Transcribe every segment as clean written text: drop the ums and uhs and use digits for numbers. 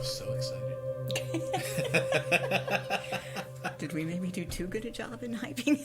so excited. Did we maybe do too good a job in hyping?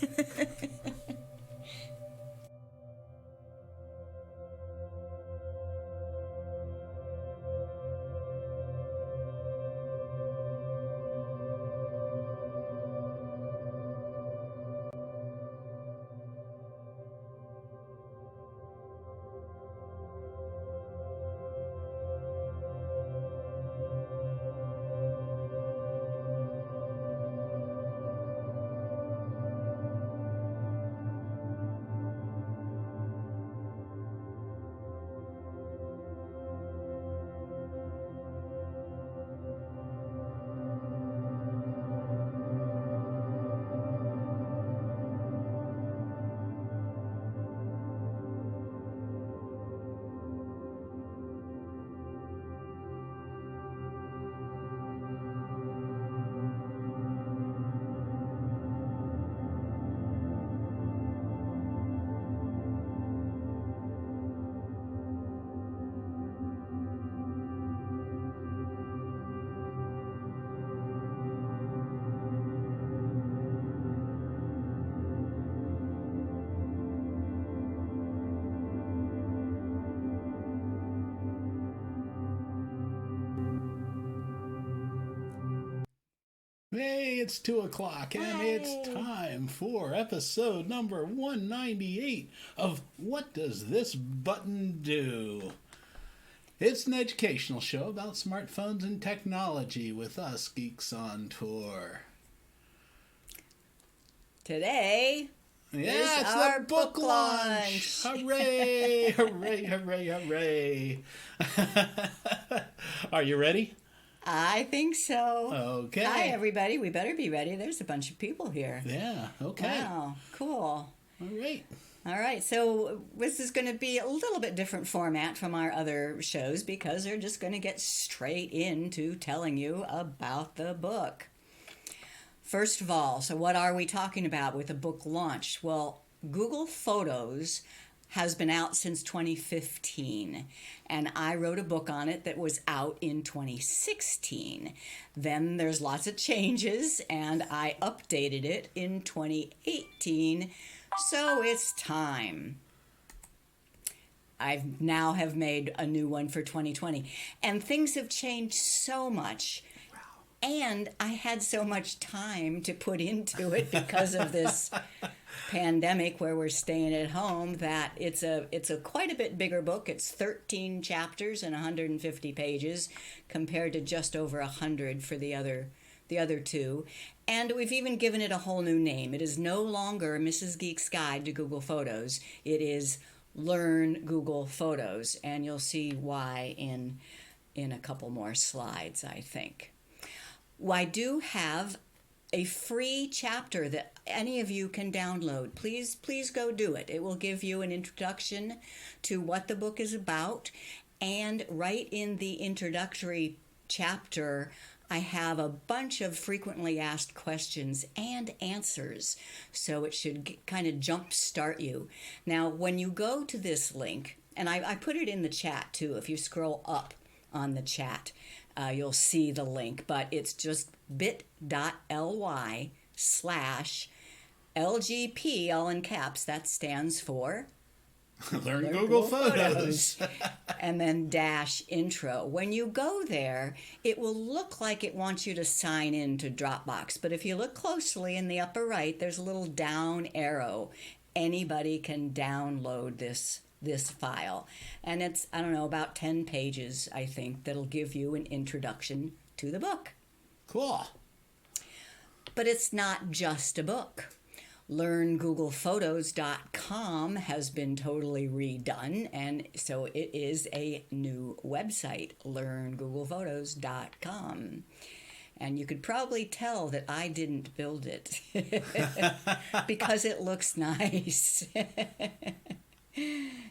Hey, it's 2 o'clock, and it's time for episode number 198 of What Does This Button Do? It's an educational show about smartphones and technology with us Geeks on Tour. Today Yeah, it's our the book launch! Hooray! Hooray, hooray, hooray! Are you ready? I think so. Okay. Hi, everybody. We better be ready. There's a bunch of people here. Yeah, okay. Wow, cool. All right. All right, so this is going to be a little bit different format from our other shows because they're just going to get straight into telling you about the book. First of all, so what are we talking about with a book launch? Well, Google Photos has been out since 2015, and I wrote a book on it that was out in 2016. Then there's lots of changes, and I updated it in 2018, so it's time. I now have made a new one for 2020, and things have changed so much. And I had so much time to put into it because of this pandemic where we're staying at home that it's a quite a bit bigger book. It's 13 chapters and 150 pages compared to just over 100 for the other two. And we've even given it a whole new name. It is no longer Mrs. Geek's Guide to Google Photos. It is Learn Google Photos, and you'll see why in a couple more slides, I think. Well, I do have a free chapter that any of you can download. Please go do it. It will give you an introduction to what the book is about. And right in the introductory chapter, I have a bunch of frequently asked questions and answers. So it should kind of jumpstart you. Now, when you go to this link, and I put it in the chat too, if you scroll up on the chat, you'll see the link, but it's just bit.ly/LGP, all in caps. That stands for Learn Google Photos. And then -intro. When you go there, it will look like it wants you to sign in to Dropbox. But if you look closely in the upper right, there's a little down arrow. Anybody can download this file. And it's, I don't know, about 10 pages, I think, that'll give you an introduction to the book. Cool. But it's not just a book. LearnGooglePhotos.com has been totally redone, and so it is a new website, LearnGooglePhotos.com. And you could probably tell that I didn't build it because it looks nice.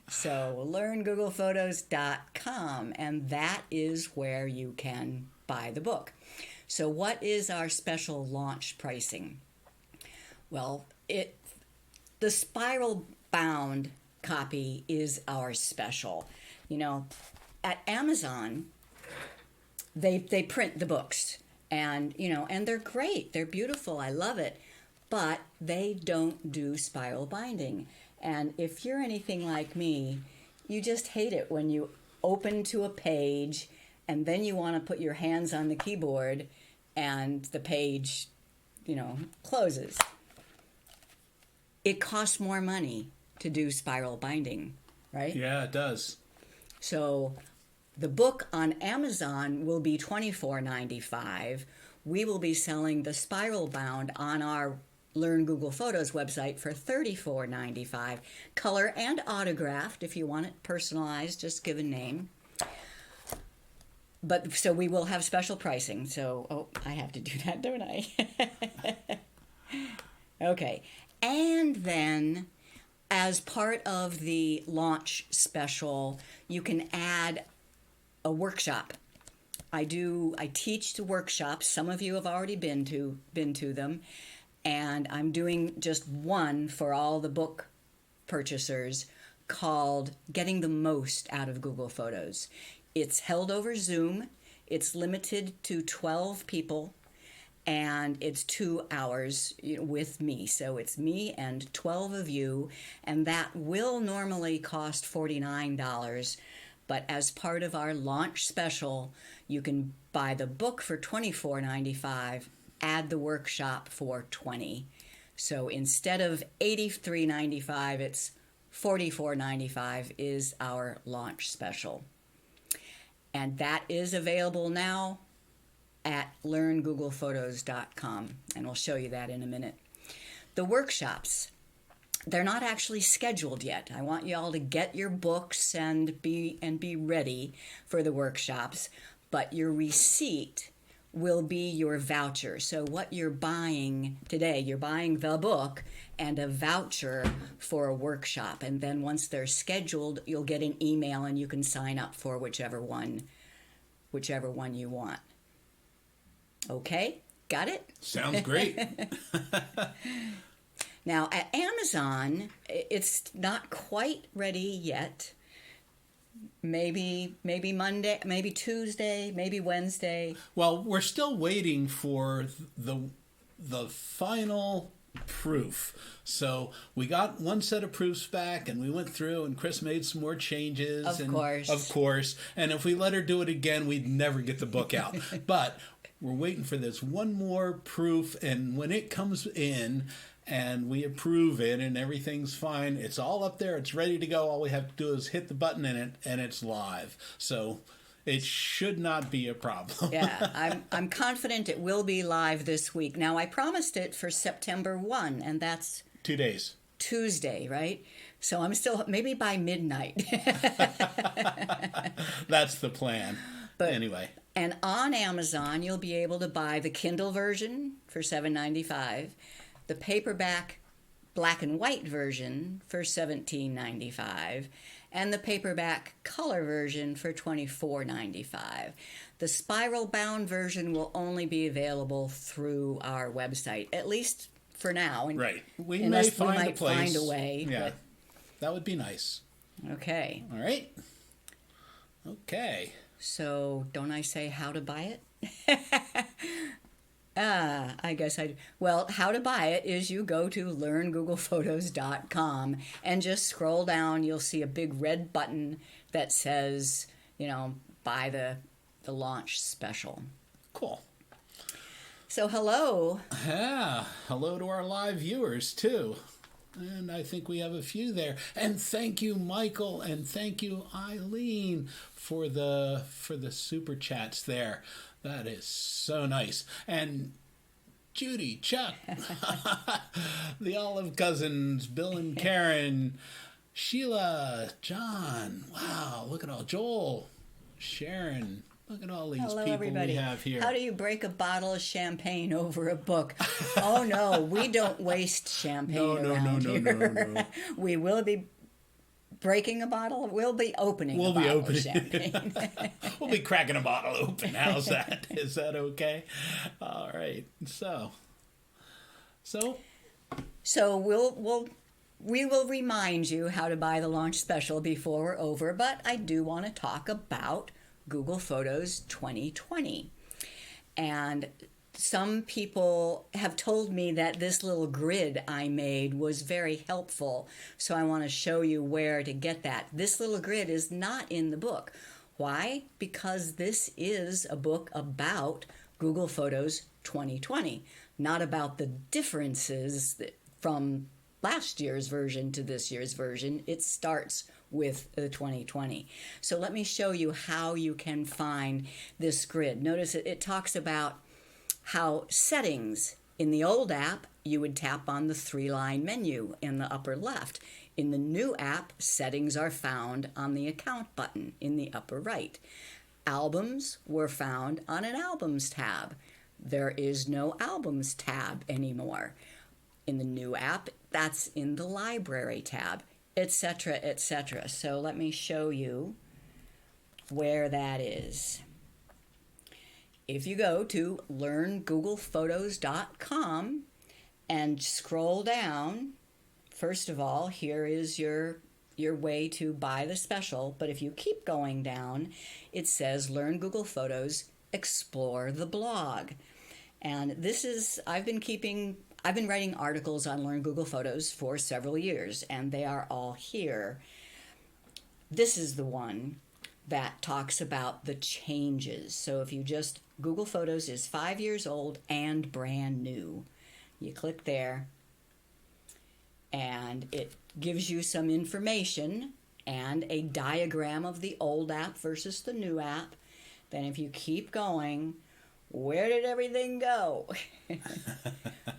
So LearnGooglePhotos.com, and that is where you can buy the book. So what is our special launch pricing? Well, the spiral bound copy is our special. You know, at Amazon, they print the books, and and they're great. They're beautiful. I love it. But they don't do spiral binding. And if you're anything like me, you just hate it when you open to a page and then you want to put your hands on the keyboard and the page, closes. It costs more money to do spiral binding, right? Yeah, it does. So the book on Amazon will be $24.95. We will be selling the spiral bound on our Learn Google Photos website for $34.95. Color and autographed. If you want it personalized, just give a name. But so we will have special pricing. So, I have to do that, don't I? Okay. And then, as part of the launch special, you can add a workshop. I teach the workshops. Some of you have already been to them. And I'm doing just one for all the book purchasers called Getting the Most Out of Google Photos. It's held over Zoom. It's limited to 12 people, and it's 2 hours with me. So it's me and 12 of you, and that will normally cost $49. But as part of our launch special, you can buy the book for $24.95. Add the workshop for $20. So instead of $83.95, it's $44.95 is our launch special. And that is available now at learngooglephotos.com. And we'll show you that in a minute. The workshops, they're not actually scheduled yet. I want you all to get your books and be ready for the workshops. But your receipt will be your voucher. So what you're buying today, you're buying the book and a voucher for a workshop. And then once they're scheduled, you'll get an email and you can sign up for whichever one you want. Okay? Got it? Sounds great. Now, at Amazon, it's not quite ready yet. Maybe Monday, maybe Tuesday, maybe Wednesday. Well, we're still waiting for the final proof. So we got one set of proofs back, and we went through, and Chris made some more changes. Of course. And if we let her do it again, we'd never get the book out. But we're waiting for this one more proof, and when it comes in and we approve it and everything's fine, it's all up there, it's ready to go. All we have to do is hit the button in it, and it's live. So it should not be a problem. Yeah, I'm confident it will be live this week. Now, I promised it for September 1, and that's 2 days. Tuesday, right? So I'm still, maybe by midnight. That's the plan. But anyway. And on Amazon, you'll be able to buy the Kindle version for $7.95, the paperback black and white version for $17.95, and the paperback color version for $24.95. The spiral bound version will only be available through our website, at least for now. Right. We might find a way. Yeah, but... that would be nice. Okay. All right. Okay. So, don't I say how to buy it? I guess well, how to buy it is you go to learngooglephotos.com and just scroll down. You'll see a big red button that says, buy the launch special. Cool. So, hello. Yeah. Hello to our live viewers, too. And I think we have a few there. And thank you, Michael, and thank you, Eileen, for the super chats there. That is so nice. And Judy, Chuck, the Olive Cousins, Bill and Karen, Sheila, John. Wow, look at all. Joel, Sharon. Look at all these people everybody. We have here. How do you break a bottle of champagne over a book? Oh, no, we don't waste champagne around here. No. We will be breaking a bottle. We'll be opening a bottle of champagne. We'll be cracking a bottle open. How's that? Is that okay? All right. So we will remind you how to buy the launch special before we're over, but I do want to talk about Google Photos 2020. And some people have told me that this little grid I made was very helpful, so I want to show you where to get that. This little grid is not in the book. Why? Because this is a book about Google Photos 2020, not about the differences from last year's version to this year's version. It starts with the 2020. So let me show you how you can find this grid. Notice it talks about how settings in the old app, you would tap on the 3-line menu in the upper left. In the new app, settings are found on the account button in the upper right. Albums were found on an albums tab. There is no albums tab anymore. In the new app, that's in the library tab, etc., etc. So let me show you where that is. If you go to learngooglephotos.com and scroll down, first of all, here is your way to buy the special. But if you keep going down, it says Learn Google Photos, Explore the Blog. And this is, I've been writing articles on Learn Google Photos for several years, and they are all here. This is the one that talks about the changes. So if you just, Google Photos is 5 years old and brand new. You click there, and it gives you some information and a diagram of the old app versus the new app. Then if you keep going, where did everything go?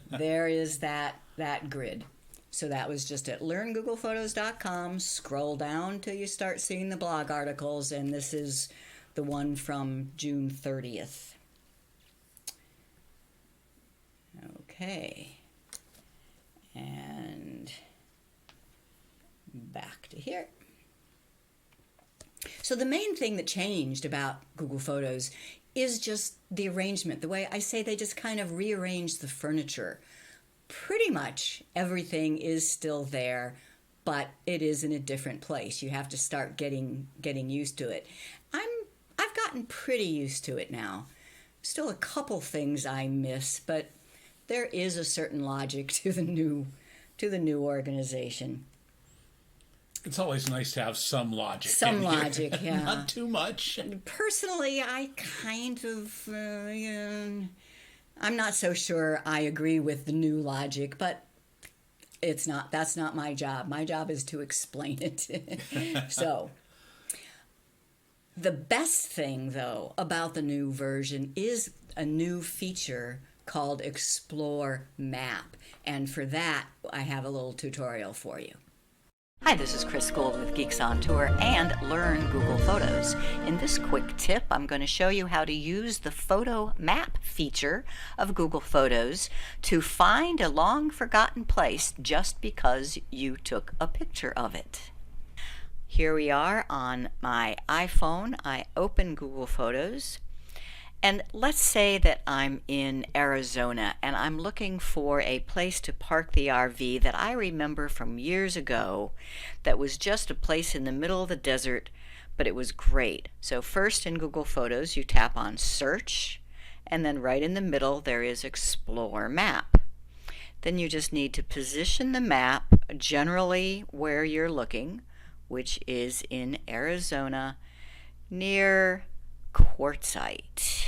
There is that grid. So that was just at learngooglephotos.com. Scroll down till you start seeing the blog articles, and this is the one from June 30th. Okay. And back to here. So the main thing that changed about Google Photos is just the arrangement. The way I say, they just kind of rearranged the furniture. Pretty much everything is still there, but it is in a different place. You have to start getting used to it. I've gotten pretty used to it now. Still a couple things I miss, but there is a certain logic to the new organization. It's always nice to have some logic. Some logic, yeah. Not too much. Personally, I kind of, I'm not so sure I agree with the new logic, but that's not my job. My job is to explain it. So, the best thing, though, about the new version is a new feature called Explore Map. And for that, I have a little tutorial for you. Hi, this is Chris Guld with Geeks On Tour and Learn Google Photos. In this quick tip, I'm going to show you how to use the Photo Map feature of Google Photos to find a long-forgotten place just because you took a picture of it. Here we are on my iPhone. I open Google Photos. And let's say that I'm in Arizona and I'm looking for a place to park the RV that I remember from years ago that was just a place in the middle of the desert, but it was great. So first in Google Photos, you tap on Search, and then right in the middle there is Explore Map. Then you just need to position the map generally where you're looking, which is in Arizona near Quartzsite.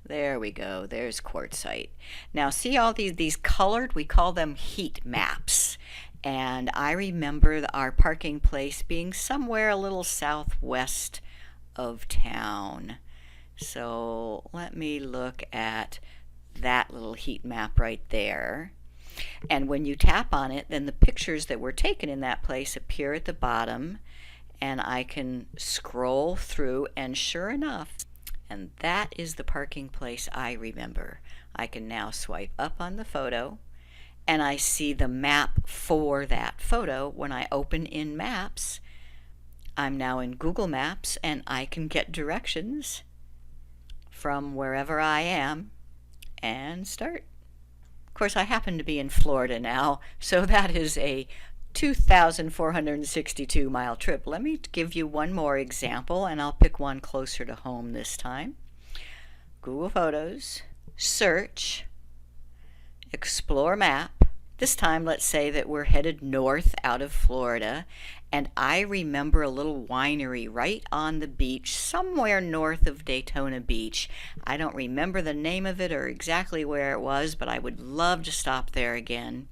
There we go. There's Quartzsite. Now see all these colored, we call them heat maps. And I remember our parking place being somewhere a little southwest of town. So let me look at that little heat map right there. And when you tap on it, then the pictures that were taken in that place appear at the bottom. And I can scroll through, and sure enough, and that is the parking place I remember. I can now swipe up on the photo, and I see the map for that photo. When I open in Maps, I'm now in Google Maps, and I can get directions from wherever I am and start. Of course, I happen to be in Florida now, so that is a 2,462 mile trip. Let me give you one more example, and I'll pick one closer to home this time. Google Photos, search, explore map. This time, let's say that we're headed north out of Florida, and I remember a little winery right on the beach, somewhere north of Daytona Beach. I don't remember the name of it or exactly where it was, but I would love to stop there again.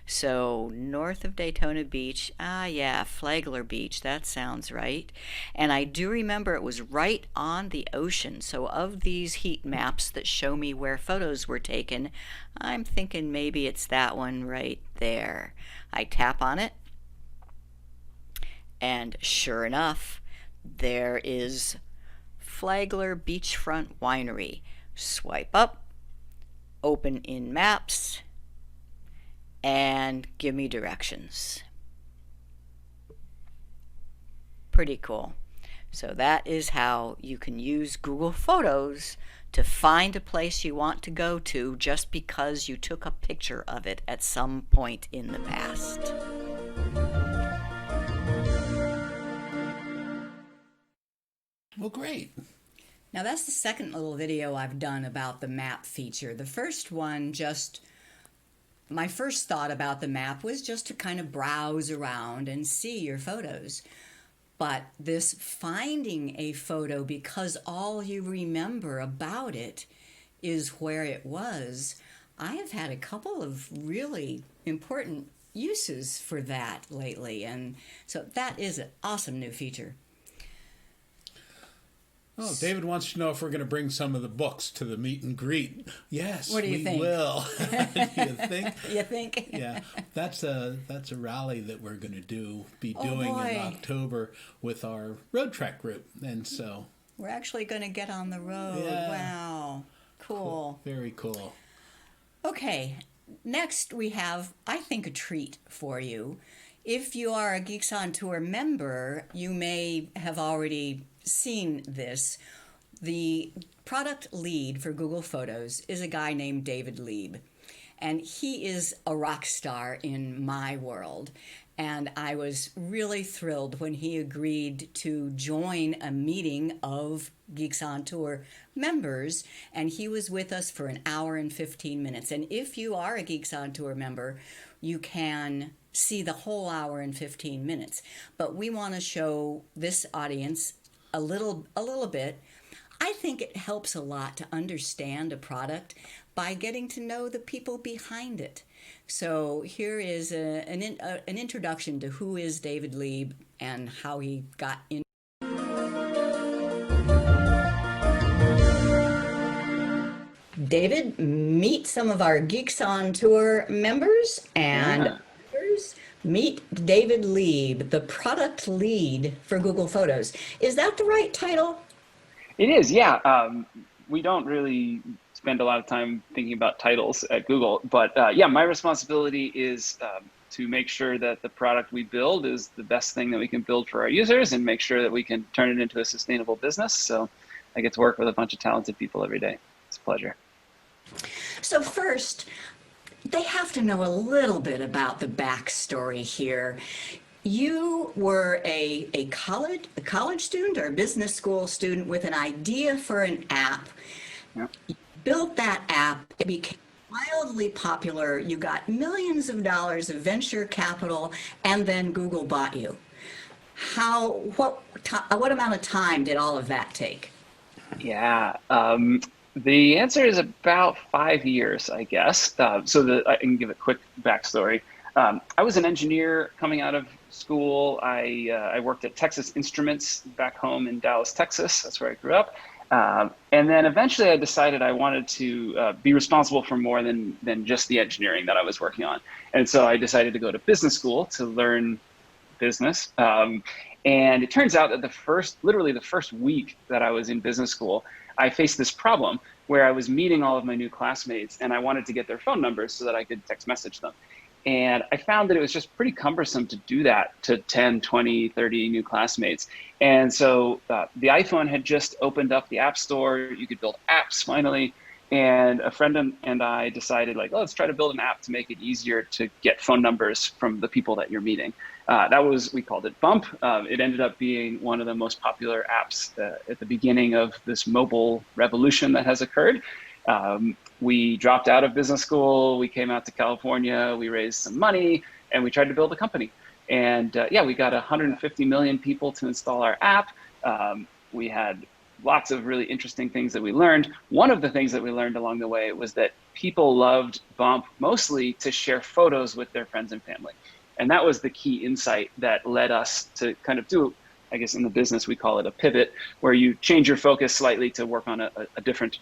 So north of Daytona Beach, Flagler Beach, that sounds right. And I do remember it was right on the ocean. So of these heat maps that show me where photos were taken, I'm thinking maybe it's that one right there. I tap on it, and sure enough, there is Flagler Beachfront Winery. Swipe up, open in maps, and give me directions. Pretty cool. So that is how you can use Google Photos to find a place you want to go to just because you took a picture of it at some point in the past. Well, great. Now that's the second little video I've done about the map feature. The first one, my first thought about the map was just to kind of browse around and see your photos. But this finding a photo because all you remember about it is where it was, I have had a couple of really important uses for that lately. And so that is an awesome new feature. Oh, David wants to know if we're going to bring some of the books to the meet and greet. Yes, what do you think? We will. Do you think? You think? Yeah, that's a rally that we're going to be doing in October with our road trek group, and so we're actually going to get on the road. Yeah. Wow, cool. Very cool. Okay, next we have, I think, a treat for you. If you are a Geeks On Tour member, you may have already seen this. The product lead for Google Photos is a guy named David Lieb, and he is a rock star in my world. And I was really thrilled when he agreed to join a meeting of Geeks On Tour members, and he was with us for an hour and 15 minutes. And if you are a Geeks On Tour member, you can see the whole hour and 15 minutes. But we want to show this audience a little bit. I think it helps a lot to understand a product by getting to know the people behind it. So here is an introduction to who is David Lieb and how he got in. David, meet some of our Geeks On Tour members and meet David Lieb, the product lead for Google Photos. Is that the right title? It is, yeah. We don't really spend a lot of time thinking about titles at Google, but yeah, my responsibility is to make sure that the product we build is the best thing that we can build for our users and make sure that we can turn it into a sustainable business. So I get to work with a bunch of talented people every day. It's a pleasure. So first, they have to know a little bit about the backstory here. You were a college student or a business school student with an idea for an app. Yep. You built that app. It became wildly popular. You got millions of dollars of venture capital, and then Google bought you. What amount of time did all of that take? Yeah. The answer is about 5 years, I guess. I can give a quick backstory. I was an engineer coming out of school. I worked at Texas Instruments back home in Dallas, Texas. That's where I grew up. And then eventually I decided I wanted to be responsible for more than just the engineering that I was working on. And so I decided to go to business school to learn business. And it turns out that literally the first week that I was in business school, I faced this problem where I was meeting all of my new classmates and I wanted to get their phone numbers so that I could text message them. And I found that it was just pretty cumbersome to do that to 10, 20, 30 new classmates. And so the iPhone had just opened up the App Store. You could build apps finally. And a friend and I decided, like, oh, let's try to build an app to make it easier to get phone numbers from the people that you're meeting. We called it Bump. It ended up being one of the most popular apps at the beginning of this mobile revolution that has occurred. We dropped out of business school. We came out to California. We raised some money, and we tried to build a company. And we got 150 million people to install our app. We had lots of really interesting things that we learned. One of the things that we learned along the way was that people loved Bump mostly to share photos with their friends and family. And that was the key insight that led us to kind of do, I guess in the business we call it a pivot, where you change your focus slightly to work on a different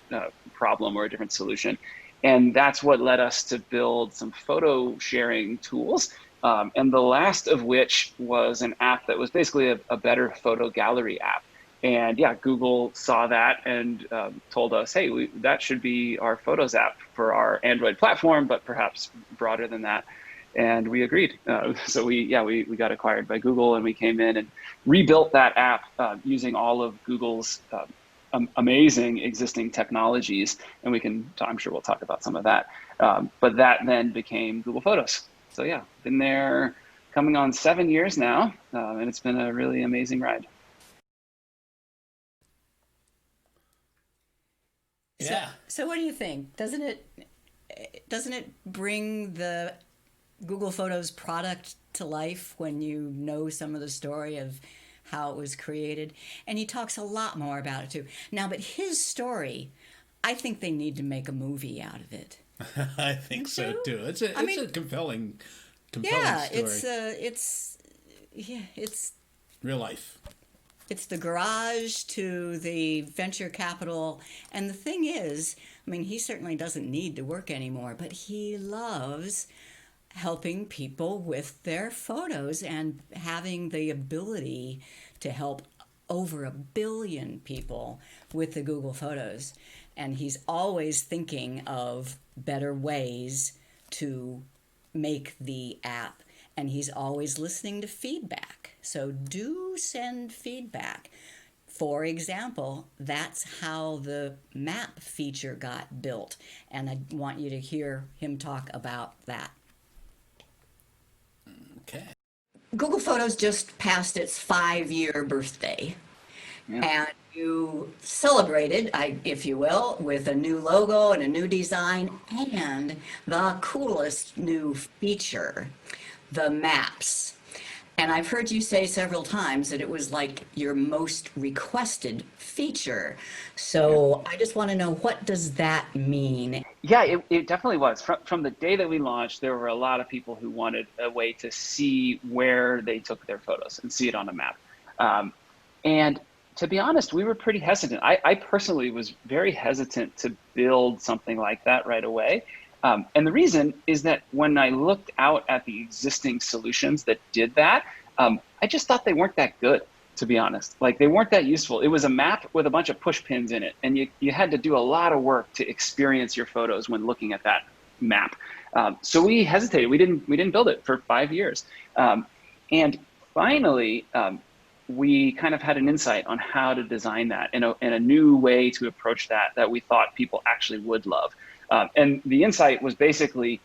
problem or a different solution. And that's what led us to build some photo sharing tools. And the last of which was an app that was basically a better photo gallery app. And Google saw that and told us, hey, that should be our Photos app for our Android platform, but perhaps broader than that. And we agreed. So we got acquired by Google, and we came in and rebuilt that app using all of Google's amazing existing technologies. And I'm sure we'll talk about some of that. But that then became Google Photos. So been there coming on 7 years now, and it's been a really amazing ride. Yeah. So what do you think? Doesn't it bring the Google Photos product to life when you know some of the story of how it was created? And he talks a lot more about it too. Now, but his story, I think they need to make a movie out of it. I think so too. It's a compelling story. It's real life. It's the garage to the venture capital. And the thing is, he certainly doesn't need to work anymore, but he loves helping people with their photos and having the ability to help over 1 billion people with the Google Photos. And he's always thinking of better ways to make the app. And he's always listening to feedback. So do send feedback. For example, that's how the map feature got built. And I want you to hear him talk about that. Okay. Google Photos just passed its 5-year birthday. Yeah. And you celebrated, if you will, with a new logo and a new design and the coolest new feature, the maps. And I've heard you say several times that it was like your most requested feature. So I just want to know, what does that mean? Yeah, it definitely was. From the day that we launched, there were a lot of people who wanted a way to see where they took their photos and see it on a map. And to be honest, we were pretty hesitant. I personally was very hesitant to build something like that right away. And the reason is that when I looked out at the existing solutions that did that, I just thought they weren't that good, to be honest. Like, they weren't that useful. It was a map with a bunch of push pins in it, and you had to do a lot of work to experience your photos when looking at that map. So we hesitated. We didn't build it for 5 years. And finally, we kind of had an insight on how to design that and a new way to approach that we thought people actually would love. And the insight was basically,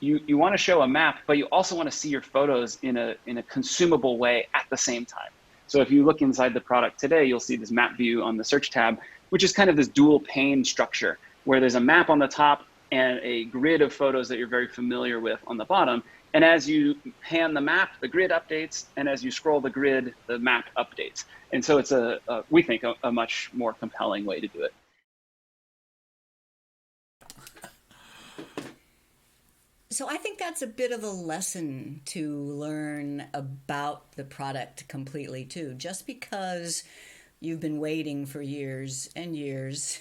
you want to show a map, but you also want to see your photos in a consumable way at the same time. So if you look inside the product today, you'll see this map view on the search tab, which is kind of this dual pane structure where there's a map on the top and a grid of photos that you're very familiar with on the bottom. And as you pan the map, the grid updates, and as you scroll the grid, the map updates. And so it's we think a much more compelling way to do it. So I think that's a bit of a lesson to learn about the product completely too. Just because you've been waiting for years and years,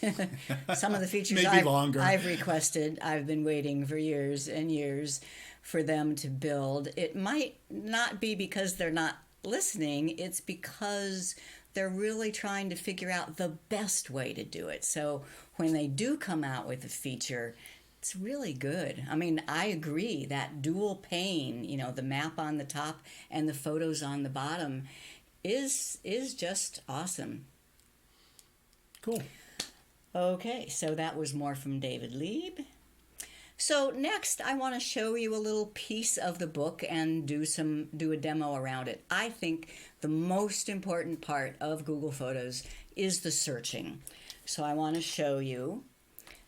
some of the features I've requested, I've been waiting for years and years for them to build. It might not be because they're not listening, it's because they're really trying to figure out the best way to do it. So when they do come out with a feature, it's really good. I agree that dual pane, the map on the top and the photos on the bottom is just awesome. Cool. Okay, so that was more from David Lieb. So next, I want to show you a little piece of the book and do a demo around it. I think the most important part of Google Photos is the searching. So I want to show you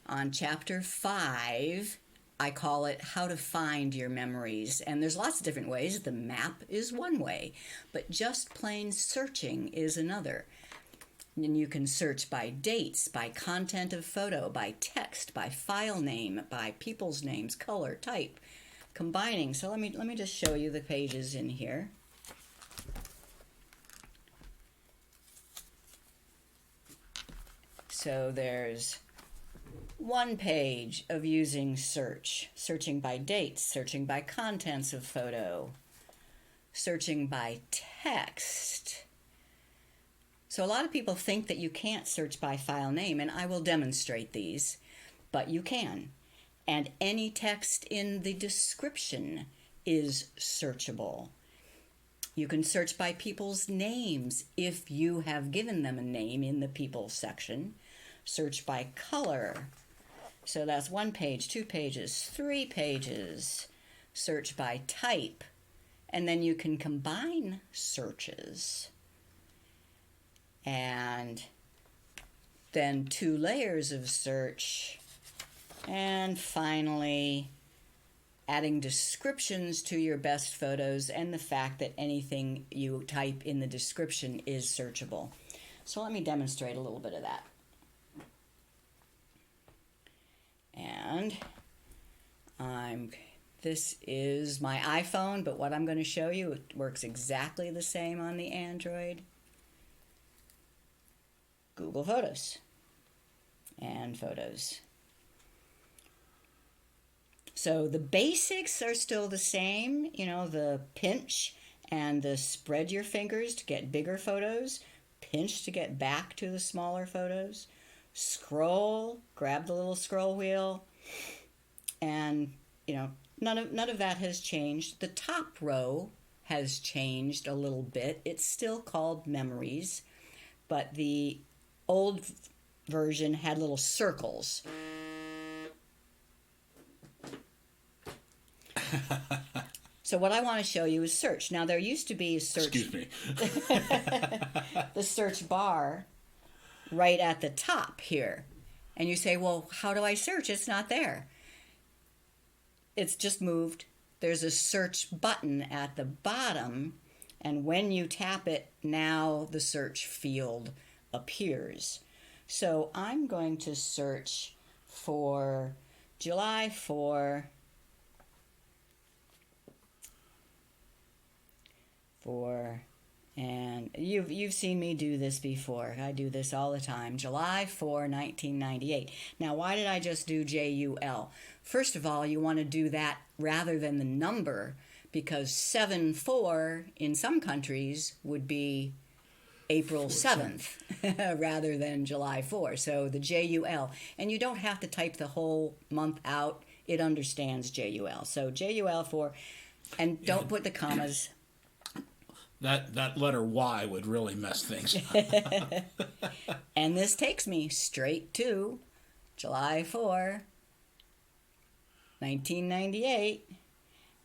on Chapter 5, I call it How to Find Your Memories. And there's lots of different ways. The map is one way, but just plain searching is another. And you can search by dates, by content of photo, by text, by file name, by people's names, color, type, combining. So let me just show you the pages in here. So there's one page of using search, searching by dates, searching by contents of photo, searching by text. So a lot of people think that you can't search by file name, and I will demonstrate these, but you can. And any text in the description is searchable. You can search by people's names if you have given them a name in the people section. Search by color. So that's 1 page, 2 pages, 3 pages. Search by type. And then you can combine searches. And then 2 layers of search. And finally, adding descriptions to your best photos and the fact that anything you type in the description is searchable. So let me demonstrate a little bit of that. And this is my iPhone, but what I'm going to show you, it works exactly the same on the Android. Google Photos and Photos. So the basics are still the same, you know, the pinch and the spread your fingers to get bigger photos, pinch to get back to the smaller photos, scroll, grab the little scroll wheel, and, you know, none of that has changed. The top row has changed a little bit. It's still called Memories, but the old version had little circles. So what I want to show you is search. Now there used to be a search. Excuse me. The search bar right at the top here. And you say, well, how do I search? It's not there. It's just moved. There's a search button at the bottom, and when you tap it, now the search field appears. So I'm going to search for July 4 and you've seen me do this before. I do this all the time. July 4, 1998. Now, why did I just do JUL? First of all, you want to do that rather than the number, because 7/4 in some countries would be April 7th rather than July 4. So the JUL. And you don't have to type the whole month out. It understands JUL. So JUL 4, and don't put the commas. That letter Y would really mess things up. And this takes me straight to July 4, 1998.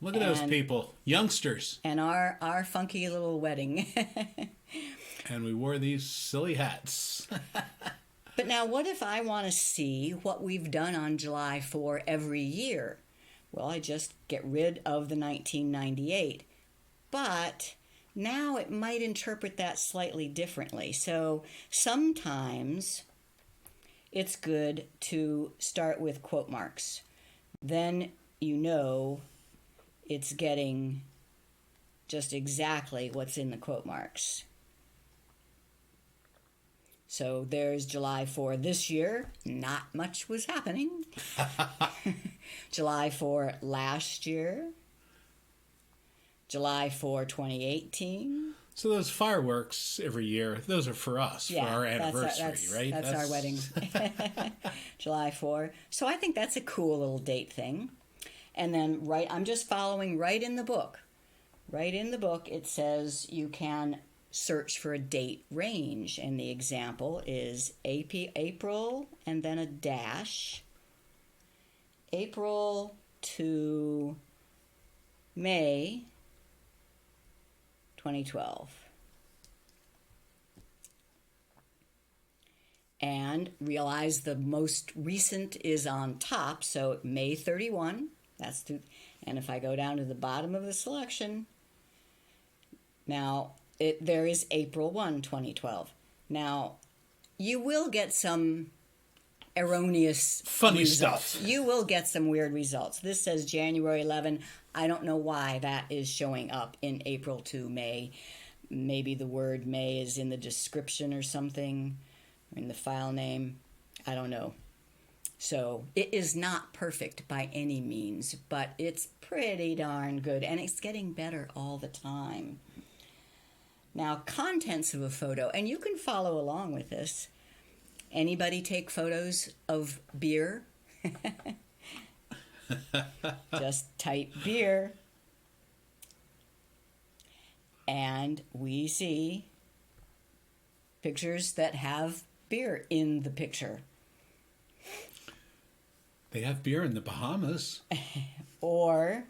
Look at those people, youngsters. And our funky little wedding. And we wore these silly hats. But now what if I want to see what we've done on July 4 every year? Well, I just get rid of the 1998. But now it might interpret that slightly differently. So sometimes it's good to start with quote marks. Then you know it's getting just exactly what's in the quote marks. So there's July 4 this year. Not much was happening. July 4 last year. July 4, 2018. So those fireworks every year, those are for us, for our anniversary, right? That's our wedding. July 4. So I think that's a cool little date thing. And then I'm just following right in the book. Right in the book, it says you can search for a date range. And the example is April and then a dash, April to May 2012. And realize the most recent is on top, so May 31, that's through, and if I go down to the bottom of the selection, now there is April 1, 2012. Now, you will get some erroneous funny results. stuff. You will get some weird results. This says January 11. I don't know why that is showing up in April to May. Maybe the word May is in the description or something, in the file name. I don't know. So it is not perfect by any means, but it's pretty darn good, and it's getting better all the time. Now, contents of a photo, and you can follow along with this. Anybody take photos of beer? Just type beer. And we see pictures that have beer in the picture. They have beer in the Bahamas. But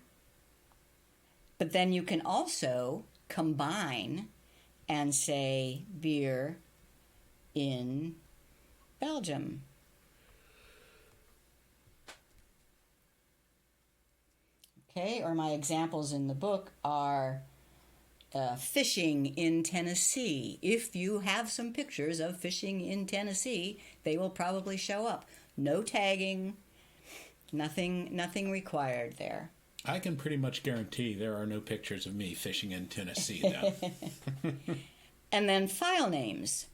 then you can also combine and say beer in Belgium. Okay, or my examples in the book are fishing in Tennessee. If you have some pictures of fishing in Tennessee, they will probably show up. No tagging, nothing required there. I can pretty much guarantee there are no pictures of me fishing in Tennessee now. And then file names.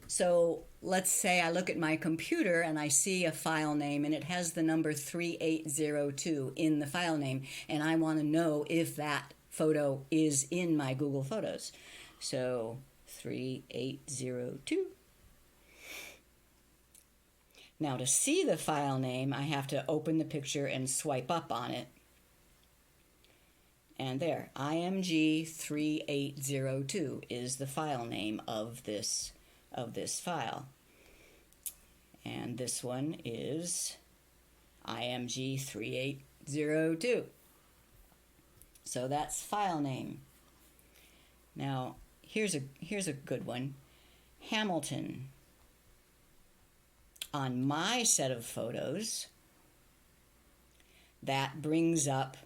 So let's say I look at my computer and I see a file name and it has the number 3802 in the file name, and I want to know if that photo is in my Google Photos. So 3802. Now to see the file name, I have to open the picture and swipe up on it. And there, IMG 3802 is the file name of this file. And this one is IMG 3802. So that's file name. Now, here's a good one. Hamilton. On my set of photos, that brings up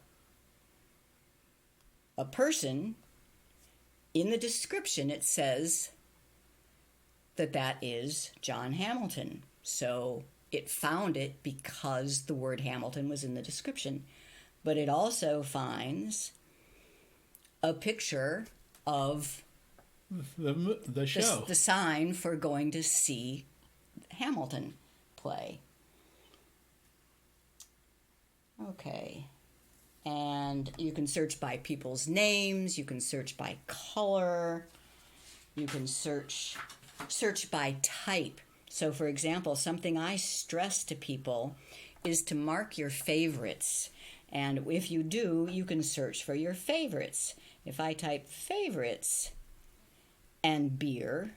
a person. In the description, it says that is John Hamilton. So it found it because the word Hamilton was in the description. But it also finds a picture of the show. The sign for going to see Hamilton play. Okay. And you can search by people's names. You can search by color. You can search by type. So, for example, something I stress to people is to mark your favorites. And if you do, you can search for your favorites. If I type favorites and beer,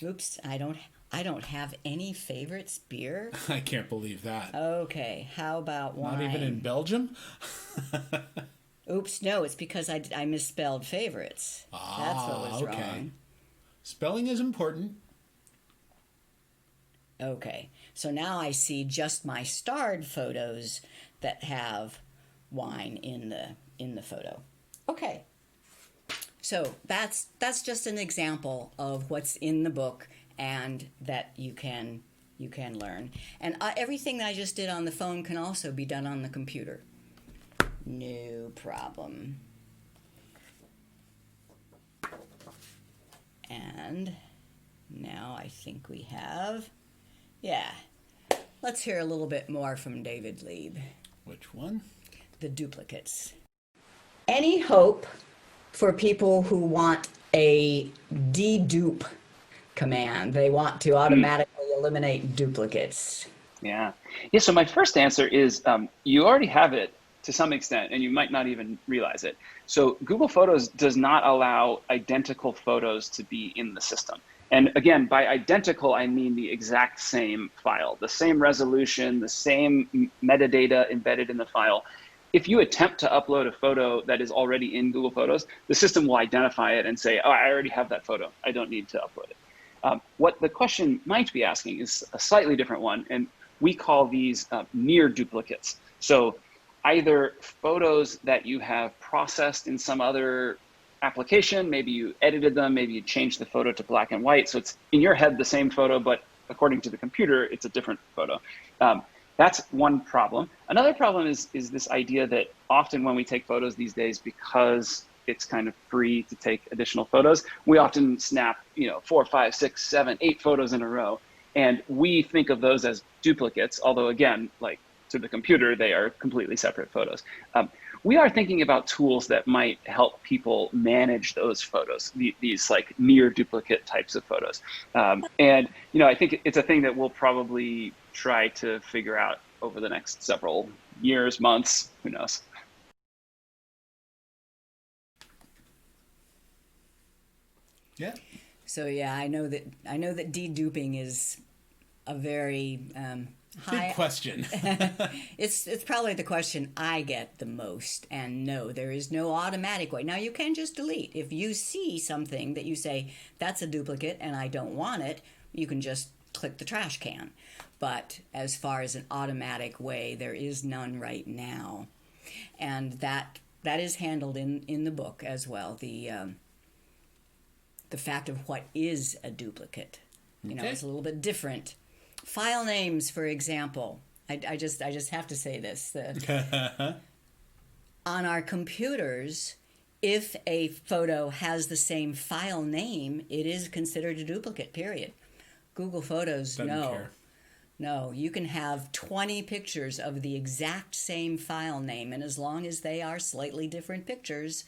oops, I don't have any favorites beer. I can't believe that. Okay, how about wine? Not even in Belgium? Oops, no, it's because I misspelled favorites. That's what was wrong. Spelling is important. Okay, so now I see just my starred photos that have wine in the photo. Okay, so that's just an example of what's in the book and that you can learn. And everything that I just did on the phone can also be done on the computer. No problem. And now I think we have, let's hear a little bit more from David Lieb. Which one? The duplicates. Any hope for people who want a dedupe command? They want to automatically eliminate duplicates. Yeah. So my first answer is you already have it to some extent, and you might not even realize it. So Google Photos does not allow identical photos to be in the system. And again, by identical, I mean the exact same file, the same resolution, the same metadata embedded in the file. If you attempt to upload a photo that is already in Google Photos, the system will identify it and say, oh, I already have that photo. I don't need to upload it. What the question might be asking is a slightly different one, and we call these near duplicates. So either photos that you have processed in some other application, maybe you edited them, maybe you changed the photo to black and white, so it's in your head the same photo, but according to the computer, it's a different photo. That's one problem. Another problem is this idea that often when we take photos these days, because it's kind of free to take additional photos, we often snap 4, 5, 6, 7, 8 photos in a row, and we think of those as duplicates, although again, like to the computer, they are completely separate photos. We are thinking about tools that might help people manage those photos, these like near duplicate types of photos. And I think it's a thing that we'll probably try to figure out over the next several years, months, who knows. Yeah. So yeah, I know that deduping is a very big question. It's probably the question I get the most. And no, there is no automatic way. Now you can just delete. If you see something that you say, that's a duplicate and I don't want it, you can just click the trash can. But as far as an automatic way, there is none right now. And that is handled in the book as well. The fact of what is a duplicate. Okay. It's a little bit different. File names, for example. I just have to say this. On our computers, if a photo has the same file name, it is considered a duplicate, period. Google Photos, Doesn't care. No, you can have 20 pictures of the exact same file name, and as long as they are slightly different pictures,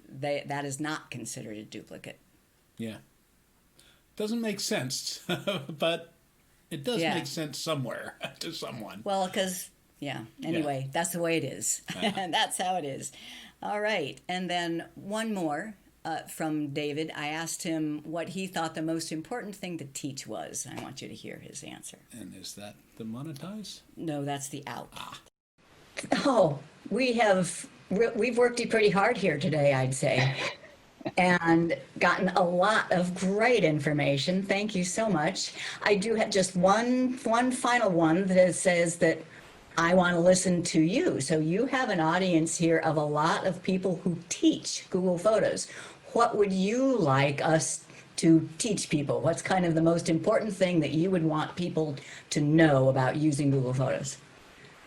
that is not considered a duplicate. Yeah. Doesn't make sense, but it does make sense somewhere to someone. Well, because, anyway, that's the way it is. That's how it is. All right. And then one more from David. I asked him what he thought the most important thing to teach was. I want you to hear his answer. And is that the monetize? No, that's the out. Oh, we've worked pretty hard here today, I'd say. And gotten a lot of great information. Thank you so much. I do have just one final one that says that I want to listen to you. So you have an audience here of a lot of people who teach Google Photos. What would you like us to teach people? What's kind of the most important thing that you would want people to know about using Google Photos?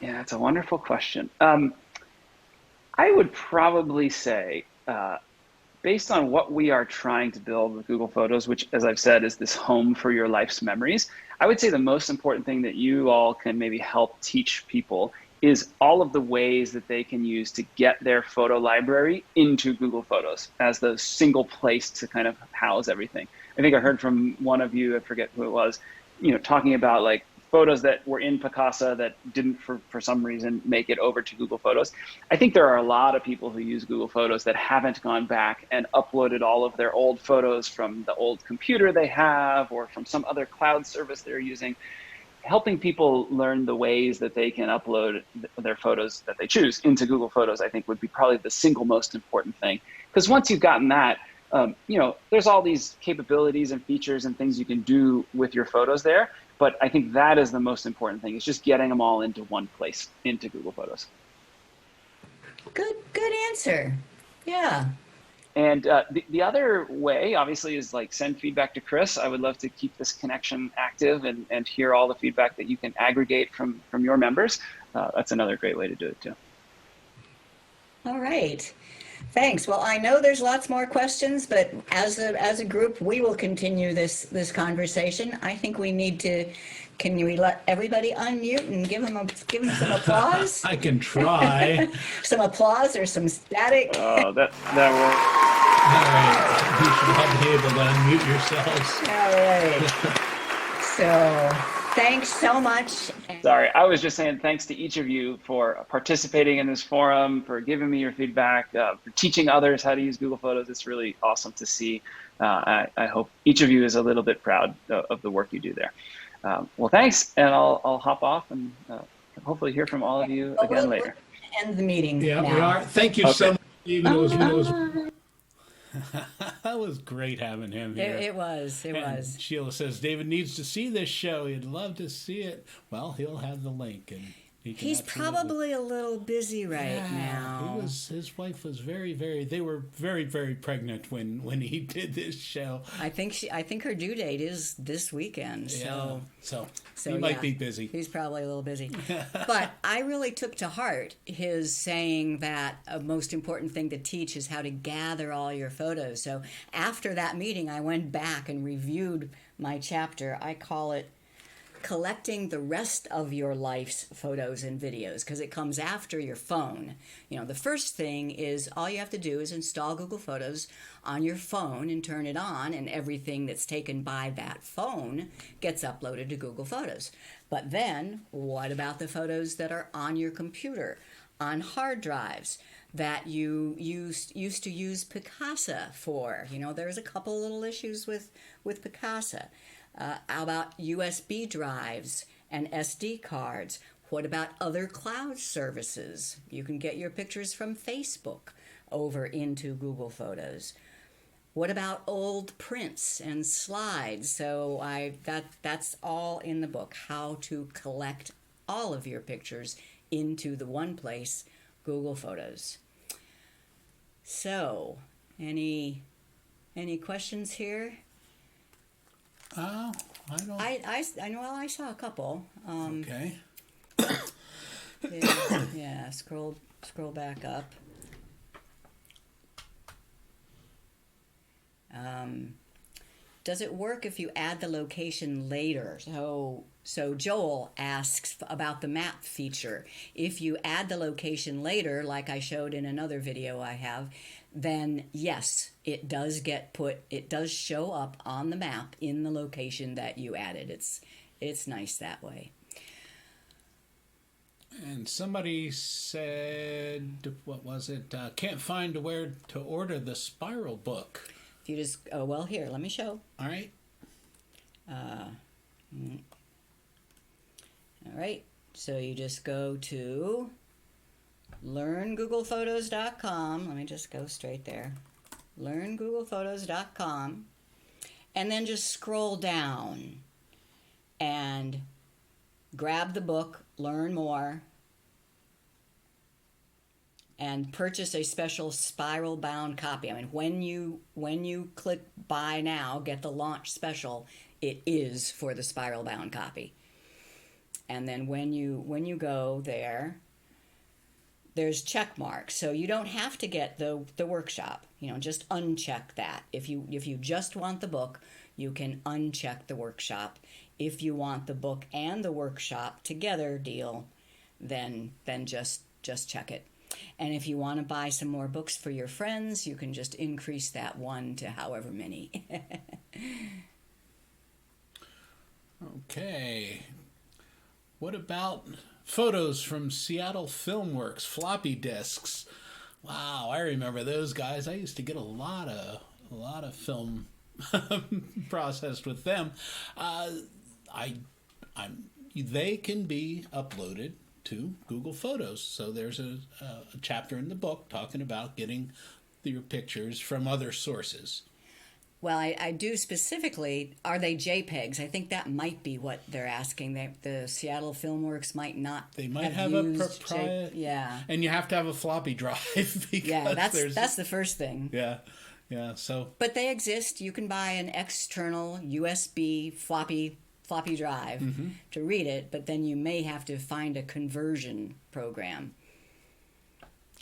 Yeah, that's a wonderful question. I would probably say, based on what we are trying to build with Google Photos, which, as I've said, is this home for your life's memories, I would say the most important thing that you all can maybe help teach people is all of the ways that they can use to get their photo library into Google Photos as the single place to kind of house everything. I think I heard from one of you, I forget who it was, talking about like photos that were in Picasa that didn't, for some reason, make it over to Google Photos. I think there are a lot of people who use Google Photos that haven't gone back and uploaded all of their old photos from the old computer they have or from some other cloud service they're using. Helping people learn the ways that they can upload their photos that they choose into Google Photos, I think would be probably the single most important thing. Because once you've gotten that, there's all these capabilities and features and things you can do with your photos there. But I think that is the most important thing, is just getting them all into one place, into Google Photos. Good answer. Yeah. And the other way, obviously, is like send feedback to Chris. I would love to keep this connection active and hear all the feedback that you can aggregate from your members. That's another great way to do it, too. All right. Thanks. Well, I know there's lots more questions, but as a group, we will continue this conversation. I think we need to. Can we let everybody unmute and give them some applause? I can try. Some applause or some static. Oh, that All right. You should all be able to unmute yourselves. All right. So. Thanks so much. Sorry, I was just saying thanks to each of you for participating in this forum, for giving me your feedback, for teaching others how to use Google Photos. It's really awesome to see. I hope each of you is a little bit proud of the work you do there. Well, thanks, and I'll hop off and hopefully hear from all of you again later. End the meeting now. We are. Thank you so much, Stephen. It was That was great having him here. It was. Sheila says David needs to see this show. He'd love to see it. Well, he'll have the link, and he's probably a little busy now. His wife was they were very, very pregnant when he did this show. I think her due date is this weekend. So he might be busy. He's probably a little busy. But I really took to heart his saying that a most important thing to teach is how to gather all your photos. So after that meeting, I went back and reviewed my chapter. I call it Collecting the Rest of Your Life's Photos and Videos, because it comes after your phone. The first thing is all you have to do is install Google Photos on your phone and turn it on, and everything that's taken by that phone gets uploaded to Google Photos. But then, what about the photos that are on your computer, on hard drives, that you used to use Picasa for? There's a couple little issues with Picasa. How about USB drives and SD cards? What about other cloud services? You can get your pictures from Facebook over into Google Photos. What about old prints and slides? So that's all in the book, how to collect all of your pictures into the one place, Google Photos. So, any questions here? I don't. I know. Well, I saw a couple. Okay. Yeah. Scroll back up. Does it work if you add the location later? So Joel asks about the map feature. If you add the location later, like I showed in another video I have, then yes, it does show up on the map in the location that you added. It's nice that way. And somebody said, what was it? Can't find where to order the Spiral book. If you just, here, let me show. All right. All right. So you just go to learngooglephotos.com. Let me just go straight there. Learngooglephotos.com. And then just scroll down and grab the book, Learn More, and purchase a special spiral bound copy. I mean, when you click buy now, get the launch special, it is for the spiral bound copy. And then when you go there, there's check marks. So you don't have to get the workshop. Just uncheck that. If you just want the book, you can uncheck the workshop. If you want the book and the workshop together deal, then just check it. And if you want to buy some more books for your friends, you can just increase that one to however many. Okay. What about photos from Seattle Filmworks, floppy disks? Wow, I remember those guys. I used to get a lot of film processed with them. They can be uploaded to Google Photos. So there's a chapter in the book talking about getting your pictures from other sources. Well, I do specifically, are they JPEGs? I think that might be what they're asking. The Seattle Filmworks might not. They might have a proprietary. Yeah. And you have to have a floppy drive. Yeah, that's the first thing. Yeah. So. But they exist. You can buy an external USB floppy drive to read it, but then you may have to find a conversion program.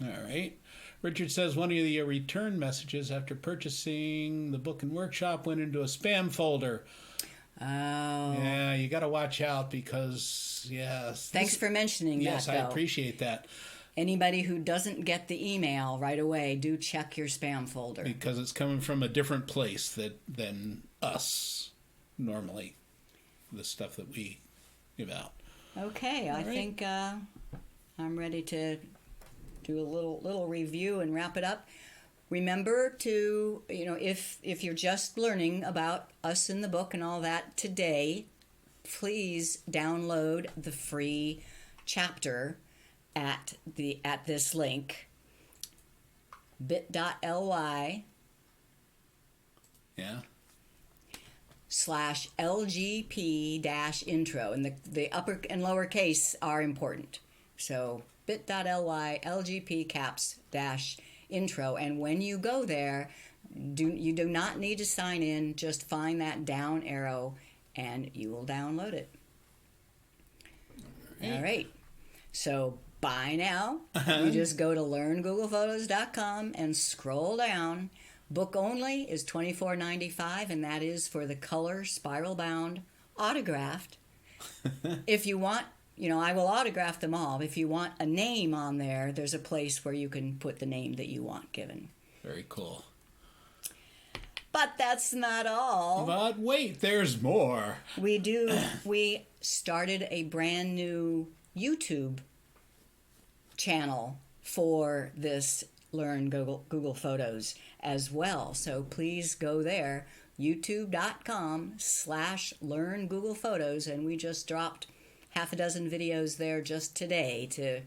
All right. Richard says one of the return messages after purchasing the book and workshop went into a spam folder. Oh. Yeah, you got to watch out because, yes. Thanks for mentioning that, Yes, I appreciate that. Anybody who doesn't get the email right away, do check your spam folder. Because it's coming from a different place than us normally. The stuff that we talking about. Okay, I think I'm ready to do a little review and wrap it up. Remember to, if you're just learning about us in the book and all that today, please download the free chapter at this link, bit.ly /LGP-intro, and the upper and lower case are important. So bit.ly LGP-intro, and when you go there, you do not need to sign in. Just find that down arrow, and you will download it. All right. So bye now. You just go to learngoogllephotos.com and scroll down. Book only is $24.95, and that is for the color spiral bound autographed. If you want, I will autograph them all. If you want a name on there, there's a place where you can put the name that you want given. Very cool. But that's not all. But wait, there's more. We started a brand new YouTube channel for this Learn Google Photos as well. So please go there, youtube.com/Learn Google Photos, and we just dropped half a dozen videos there just today to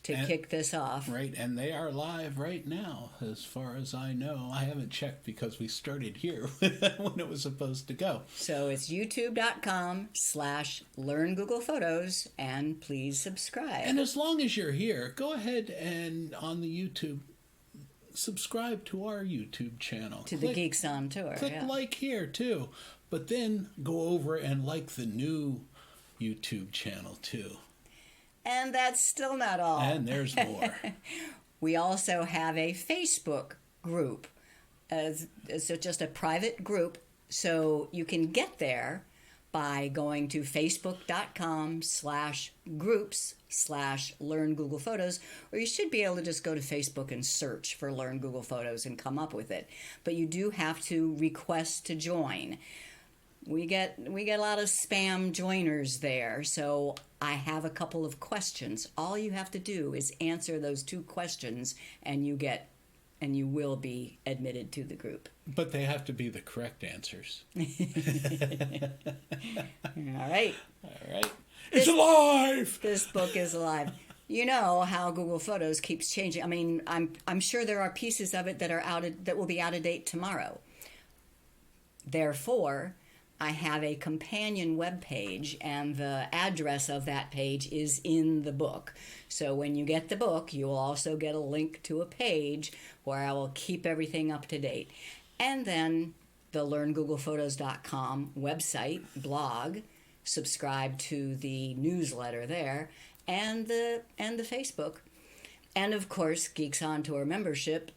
kick this off. Right, and they are live right now, as far as I know. I haven't checked because we started here when it was supposed to go. So it's youtube.com/Learn Google Photos, and please subscribe. And as long as you're here, go ahead and on the YouTube, subscribe to our YouTube channel. The Geeks On Tour. Click like here, too. But then go over and like the new YouTube channel, too. And that's still not all. And there's more. We also have a Facebook group. It's just a private group, so you can get there by going to facebook.com/groups/Learn Google Photos, or you should be able to just go to Facebook and search for Learn Google Photos and come up with it. But you do have to request to join. We get a lot of spam joiners there, so I have a couple of questions. All you have to do is answer those 2 questions, and you will be admitted to the group. But they have to be the correct answers. All right. It's alive! This book is alive. You know how Google Photos keeps changing. I mean, I'm sure there are pieces of it that will be out of date tomorrow. Therefore, I have a companion web page, and the address of that page is in the book. So when you get the book, you will also get a link to a page where I will keep everything up to date. And then the learngoogllephotos.com website, blog, subscribe to the newsletter there, and the Facebook. And of course, Geeks On Tour membership,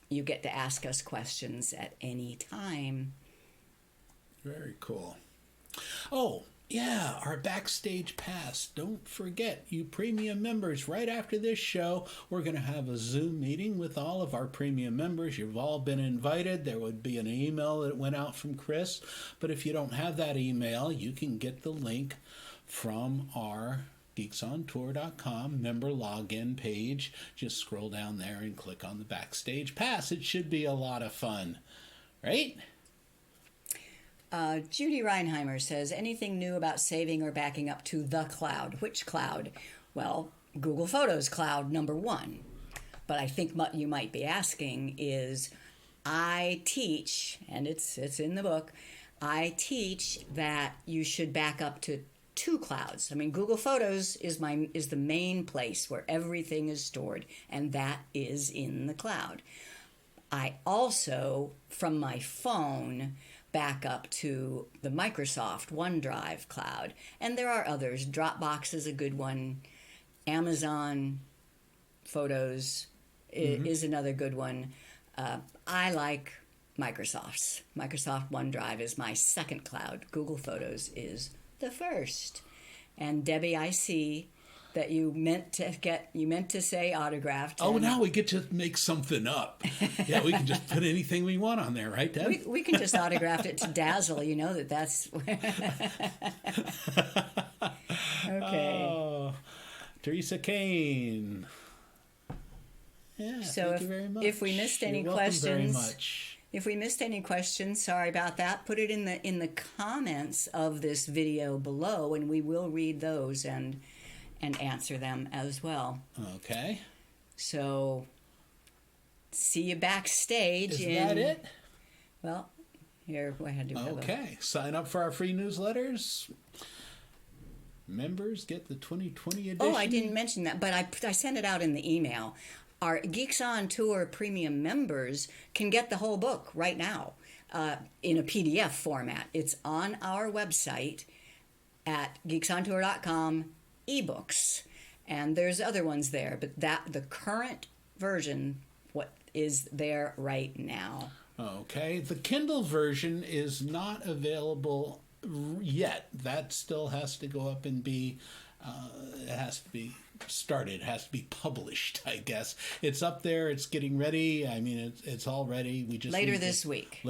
you get to ask us questions at any time. Very cool. Oh, yeah, our backstage pass. Don't forget, you premium members, right after this show, we're going to have a Zoom meeting with all of our premium members. You've all been invited. There would be an email that went out from Chris. But if you don't have that email, you can get the link from our geeksontour.com member login page. Just scroll down there and click on the backstage pass. It should be a lot of fun, right? Judy Reinheimer says, anything new about saving or backing up to the cloud? Which cloud? Well, Google Photos cloud #1. But I think what you might be asking is, I teach, and it's in the book, I teach that you should back up to 2 clouds. I mean, Google Photos is the main place where everything is stored, and that is in the cloud. I also, from my phone, back up to the Microsoft OneDrive cloud. And there are others. Dropbox is a good one. Amazon Photos is another good one. I like Microsoft's. Microsoft OneDrive is my second cloud. Google Photos is the first. And Debbie, I see that you meant to say autographed. Oh, now we get to make something up. Yeah, we can just put anything we want on there, right, Deb? We can just autograph it to Dazzle. You know that's. Okay. Oh, Teresa Kane. Yeah, So thank you very much. if we missed any You're welcome very questions, much. if we missed any questions, sorry about that. Put it in the comments of this video below, and we will read those and answer them as well. Okay. So see you backstage. Is that it? Well, here I had to. Okay. Sign up for our free newsletters. Members get the 2020 edition. Oh, I didn't mention that, but I sent it out in the email. Our Geeks On Tour premium members can get the whole book right now in a PDF format. It's on our website at geeksontour.com, ebooks. And there's other ones there, but the current version, what is there right now. Okay. The Kindle version is not available yet. That still has to go up and be, it has to be started, has to be published, I guess. It's up there, it's getting ready. I mean, it's all ready. We just Later this week.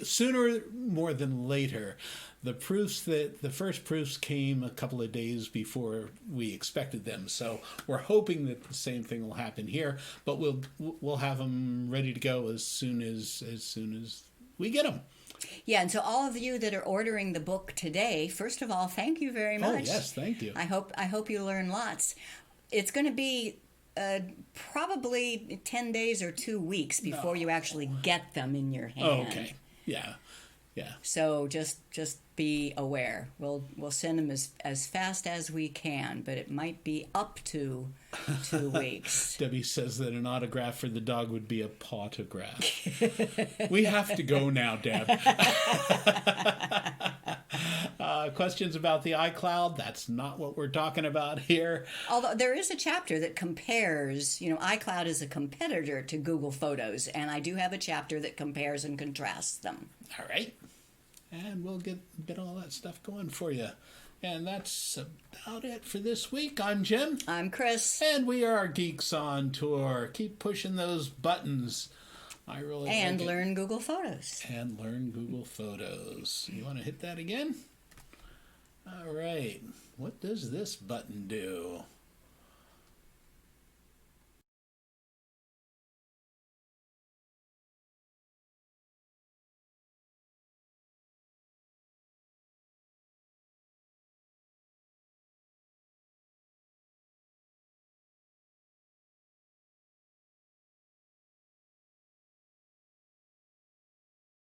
Sooner more than later. The first proofs came a couple of days before we expected them, so we're hoping that the same thing will happen here. But we'll have them ready to go as soon as we get them. Yeah, and so all of you that are ordering the book today, first of all, thank you very much. Oh yes, thank you. I hope you learn lots. It's going to be probably 10 days or 2 weeks before you actually get them in your hand. Oh, okay. Yeah. So just be aware. We'll send them as fast as we can, but it might be up to 2 weeks. Debbie says that an autograph for the dog would be a pawtograph. We have to go now, Deb. Questions about the iCloud? That's not what we're talking about here. Although there is a chapter that compares, iCloud is a competitor to Google Photos, and I do have a chapter that compares and contrasts them. All right. And we'll get all that stuff going for you. And that's about it for this week. I'm Jim. I'm Chris. And we are Geeks on Tour. Keep pushing those buttons. I really and like learn Google Photos. And learn Google Photos. You want to hit that again? All right. What does this button do?